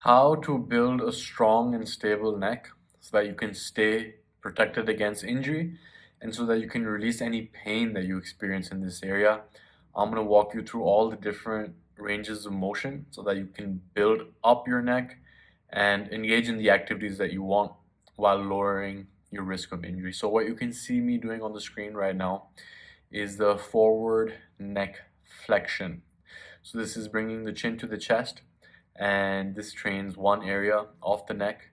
How to build a strong and stable neck so that you can stay protected against injury and so that you can release any pain that you experience in this area. I'm going to walk you through all the different ranges of motion so that you can build up your neck and engage in the activities that you want while lowering your risk of injury. So what you can see me doing on the screen right now is the forward neck flexion. So this is bringing the chin to the chest, and this trains one area of the neck.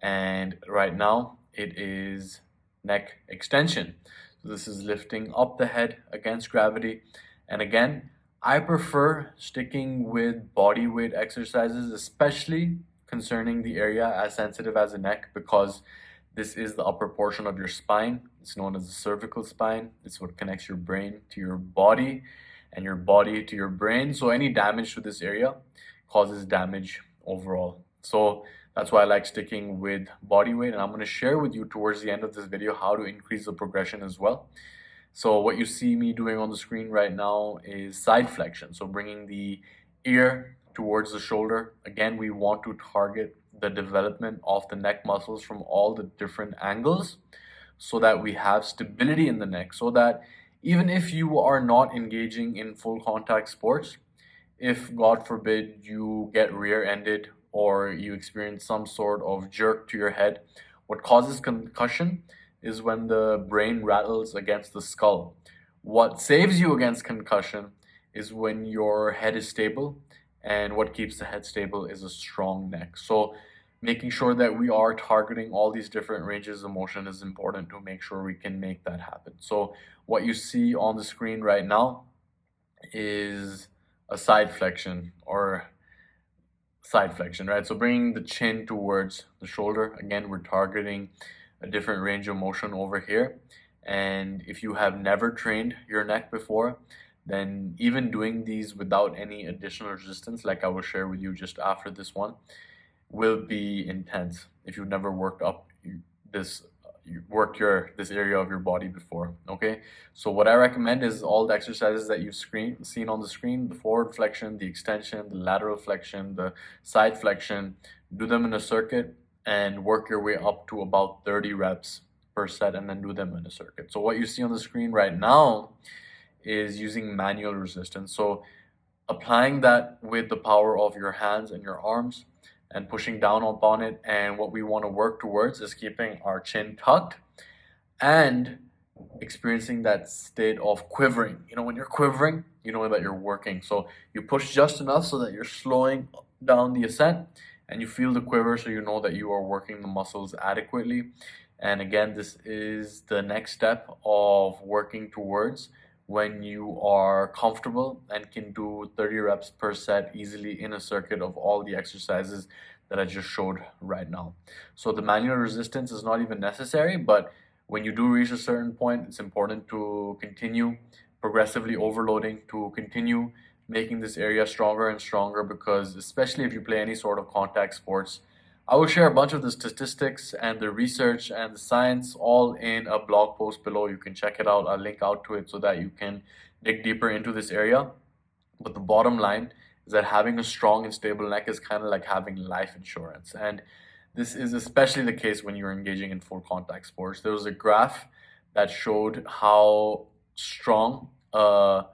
And right now it is neck extension. So this is lifting up the head against gravity. And again, I prefer sticking with body weight exercises, especially concerning the area as sensitive as the neck, because this is the upper portion of your spine. It's known as the cervical spine. It's what connects your brain to your body and your body to your brain. So any damage to this area causes damage overall. So that's why I like sticking with body weight, and I'm going to share with you towards the end of this video how to increase the progression as well. So what you see me doing on the screen right now is side flexion. So bringing the ear towards the shoulder. Again, we want to target the development of the neck muscles from all the different angles so that we have stability in the neck, so that even if you are not engaging in full contact sports, if God forbid you get rear-ended or you experience some sort of jerk to your head, what causes concussion is when the brain rattles against the skull. What saves you against concussion is when your head is stable, and what keeps the head stable is a strong neck. So making sure that we are targeting all these different ranges of motion is important to make sure we can make that happen. So what you see on the screen right now is a side flexion right? So bringing the chin towards the shoulder. Again, we're targeting a different range of motion over here. And if you have never trained your neck before, then even doing these without any additional resistance, like I will share with you just after this one, will be intense if you've never worked up this this area of your body before. Okay, so what I recommend is all the exercises that you've seen on the screen: the forward flexion, the extension, the lateral flexion, the side flexion. Do them in a circuit and work your way up to about 30 reps per set, and then do them in a circuit. So what you see on the screen right now is using manual resistance. So applying that with the power of your hands and your arms and pushing down upon it. And what we want to work towards is keeping our chin tucked and experiencing that state of quivering. You know, when you're quivering, you know that you're working. So you push just enough so that you're slowing down the ascent, and you feel the quiver so you know that you are working the muscles adequately. And again, this is the next step of working towards when you are comfortable and can do 30 reps per set easily in a circuit of all the exercises that I just showed right now. So the manual resistance is not even necessary, but when you do reach a certain point, it's important to continue progressively overloading, to continue making this area stronger and stronger, because especially if you play any sort of contact sports, I will share a bunch of the statistics and the research and the science all in a blog post below. You can check it out. I'll link out to it so that you can dig deeper into this area. But the bottom line is that having a strong and stable neck is kind of like having life insurance. And this is especially the case when you're engaging in full contact sports. There was a graph that showed how strong a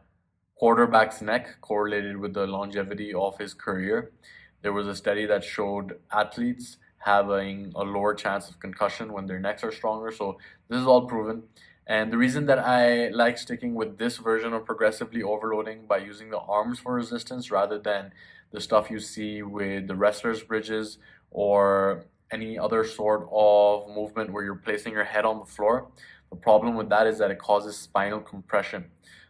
quarterback's neck correlated with the longevity of his career. There was a study that showed athletes having a lower chance of concussion when their necks are stronger. So this is all proven. And the reason that I like sticking with this version of progressively overloading by using the arms for resistance rather than the stuff you see with the wrestler's bridges or any other sort of movement where you're placing your head on the floor, the problem with that is that it causes spinal compression.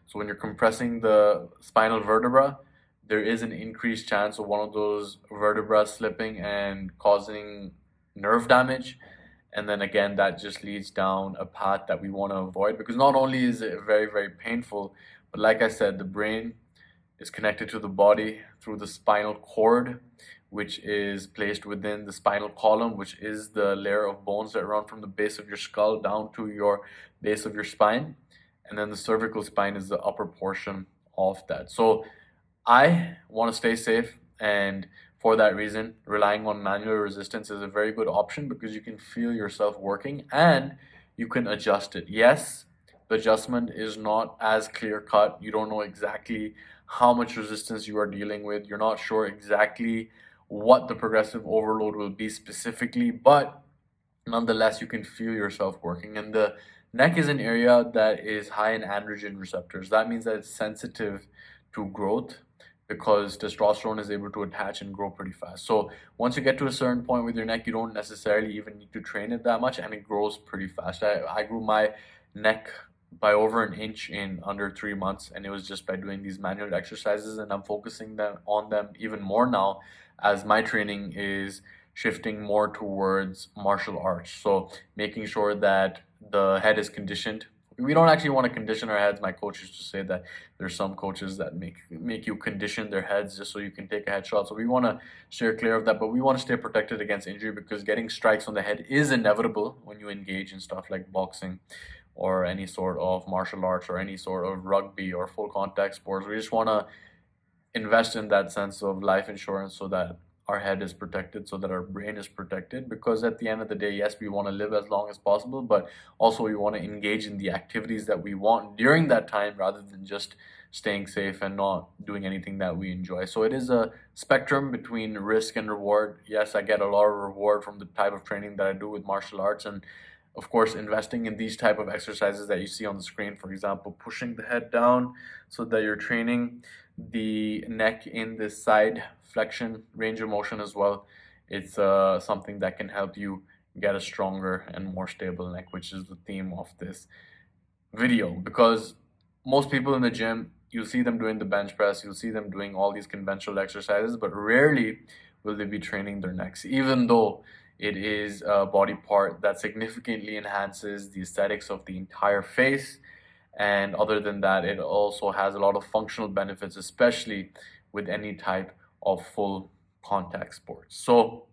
So when you're compressing the spinal vertebra, there is an increased chance of one of those vertebrae slipping and causing nerve damage. And then again, that just leads down a path that we want to avoid, because not only is it very, very painful, but like I said, the brain is connected to the body through the spinal cord, which is placed within the spinal column, which is the layer of bones that run from the base of your skull down to your base of your spine. And then the cervical spine is the upper portion of that. So I want to stay safe, and for that reason, relying on manual resistance is a very good option because you can feel yourself working and you can adjust it. Yes, the adjustment is not as clear cut. You don't know exactly how much resistance you are dealing with. You're not sure exactly what the progressive overload will be specifically, but nonetheless, you can feel yourself working. And the neck is an area that is high in androgen receptors. That means that it's sensitive to growth because testosterone is able to attach and grow pretty fast. So once you get to a certain point with your neck, you don't necessarily even need to train it that much, and it grows pretty fast. I grew my neck by over an inch in under 3 months, and it was just by doing these manual exercises, and I'm focusing on them even more now as my training is shifting more towards martial arts. So making sure that the head is conditioned. We don't actually want to condition our heads. My coach used to say that there's some coaches that make you condition their heads just so you can take a headshot. So we want to steer clear of that, but we want to stay protected against injury because getting strikes on the head is inevitable when you engage in stuff like boxing or any sort of martial arts or any sort of rugby or full contact sports. We just want to invest in that sense of life insurance so that our head is protected, so that our brain is protected. Because at the end of the day, yes, we want to live as long as possible, but also we want to engage in the activities that we want during that time rather than just staying safe and not doing anything that we enjoy. So it is a spectrum between risk and reward. Yes, I get a lot of reward from the type of training that I do with martial arts, and of course investing in these type of exercises that you see on the screen, for example pushing the head down so that you're training the neck in this side flexion range of motion as well. It's something that can help you get a stronger and more stable neck, which is the theme of this video. Because most people in the gym, you'll see them doing the bench press, you'll see them doing all these conventional exercises, but rarely will they be training their necks, even though it is a body part that significantly enhances the aesthetics of the entire face. And other than that, it also has a lot of functional benefits, especially with any type of full contact sports. So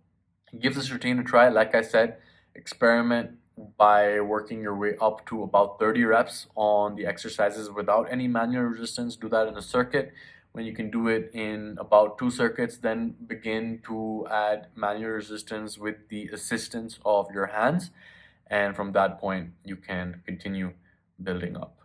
give this routine a try. Like I said, experiment by working your way up to about 30 reps on the exercises without any manual resistance. Do that in a circuit. When you can do it in about 2 circuits, then begin to add manual resistance with the assistance of your hands. And from that point, you can continue building up.